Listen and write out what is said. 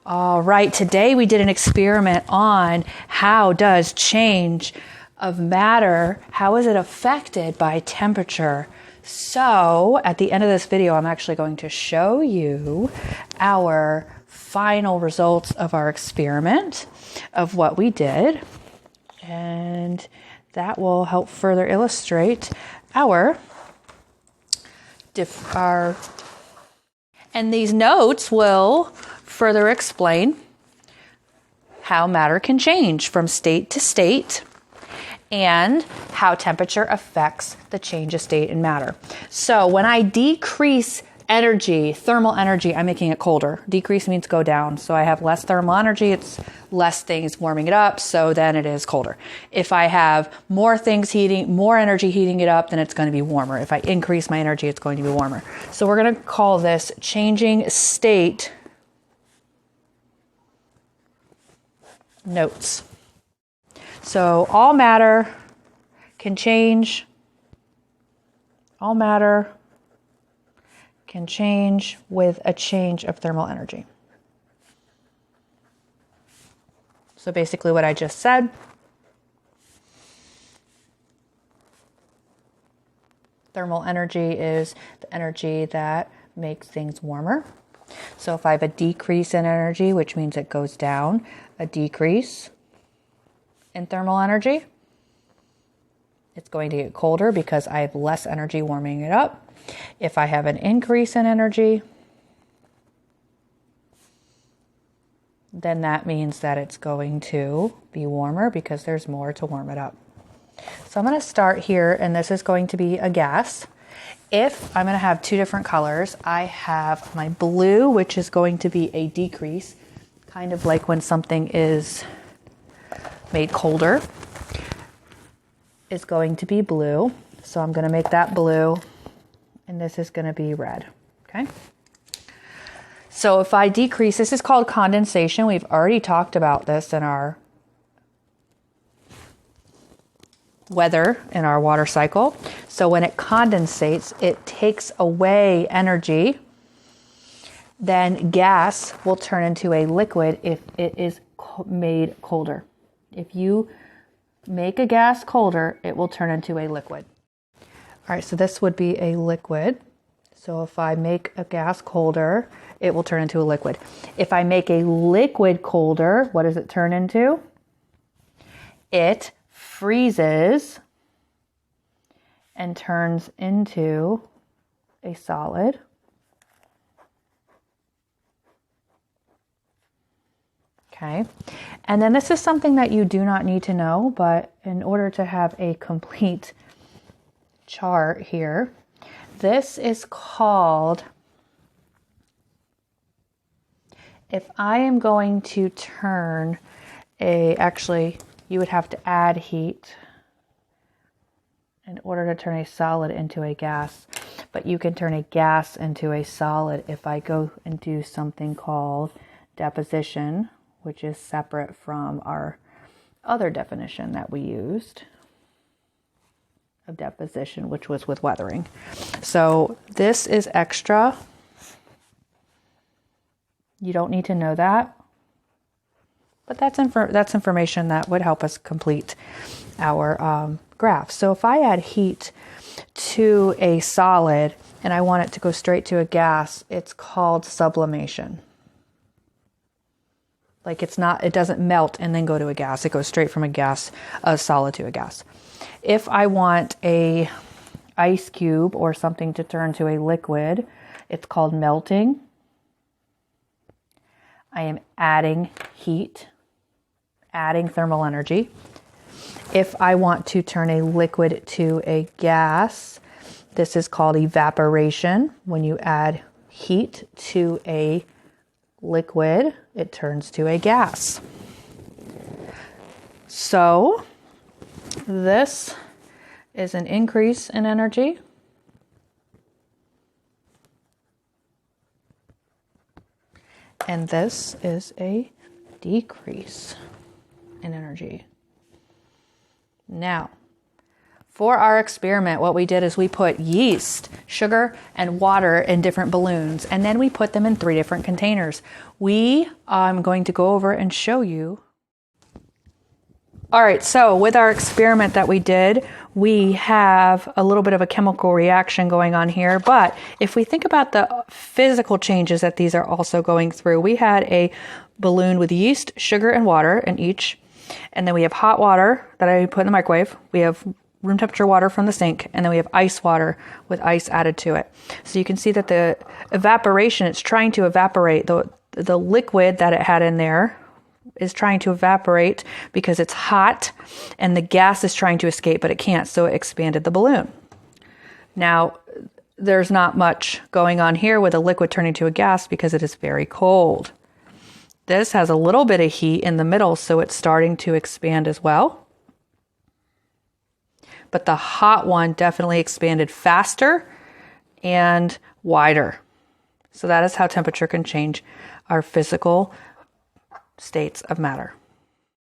All right, today we did an experiment on how does change of matter, how is it affected by temperature? So at the end of this video, I'm actually going to show you our final results of our experiment of what we did. And that will help further illustrate and these notes will further explain how matter can change from state to state and how temperature affects the change of state in matter. So when I decrease energy, thermal energy, I'm making it colder. Decrease means go down. So I have less thermal energy, it's less things warming it up, so then it is colder. If I have more energy heating it up, then it's going to be warmer. If I increase my energy, it's going to be warmer. So we're going to call this changing state notes. So all matter can change. All matter can change with a change of thermal energy. So basically what I just said, thermal energy is the energy that makes things warmer. So if I have a decrease in energy, which means it goes down, a decrease in thermal energy, it's going to get colder because I have less energy warming it up. If I have an increase in energy, then that means that it's going to be warmer because there's more to warm it up. So I'm going to start here, and this is going to be a gas. If I'm going to have two different colors, I have my blue, which is going to be a decrease, kind of like when something is made colder, is going to be blue. So I'm going to make that blue, and this is going to be red, okay? So if I decrease, this is called condensation. We've already talked about this in our weather, in our water cycle. So when it condensates, it takes away energy. Then gas will turn into a liquid if it is made colder. If you make a gas colder, it will turn into a liquid. All right, so this would be a liquid. So if I make a gas colder, it will turn into a liquid. If I make a liquid colder, what does it turn into? It freezes and turns into a solid. Okay, and then this is something that you do not need to know, but in order to have a complete chart here, this is called, if I am going to turn actually you would have to add heat in order to turn a solid into a gas, but you can turn a gas into a solid if I go and do something called deposition, which is separate from our other definition that we used of deposition, which was with weathering. So this is extra. You don't need to know that, but that's information that would help us complete our graph. So if I add heat to a solid and I want it to go straight to a gas, it's called sublimation. Like it doesn't melt and then go to a gas. It goes straight from a solid to a gas. If I want a ice cube or something to turn to a liquid, it's called melting. I am adding heat, adding thermal energy. If I want to turn a liquid to a gas, this is called evaporation. When you add heat to a liquid, it turns to a gas. So this is an increase in energy. And this is a decrease in energy. Now, For our experiment, what we did is we put yeast, sugar, and water in different balloons, and then we put them in 3 different containers. I'm going to go over and show you. All right, so with our experiment that we did, we have a little bit of a chemical reaction going on here, but if we think about the physical changes that these are also going through, we had a balloon with yeast, sugar, and water in each, and then we have hot water that I put in the microwave. We have room temperature water from the sink, and then we have ice water with ice added to it. So you can see that the evaporation, it's trying to evaporate. The liquid that it had in there is trying to evaporate because it's hot, and the gas is trying to escape, but it can't, so it expanded the balloon. Now, there's not much going on here with a liquid turning to a gas because it is very cold. This has a little bit of heat in the middle, so it's starting to expand as well. But the hot one definitely expanded faster and wider. So that is how temperature can change our physical states of matter.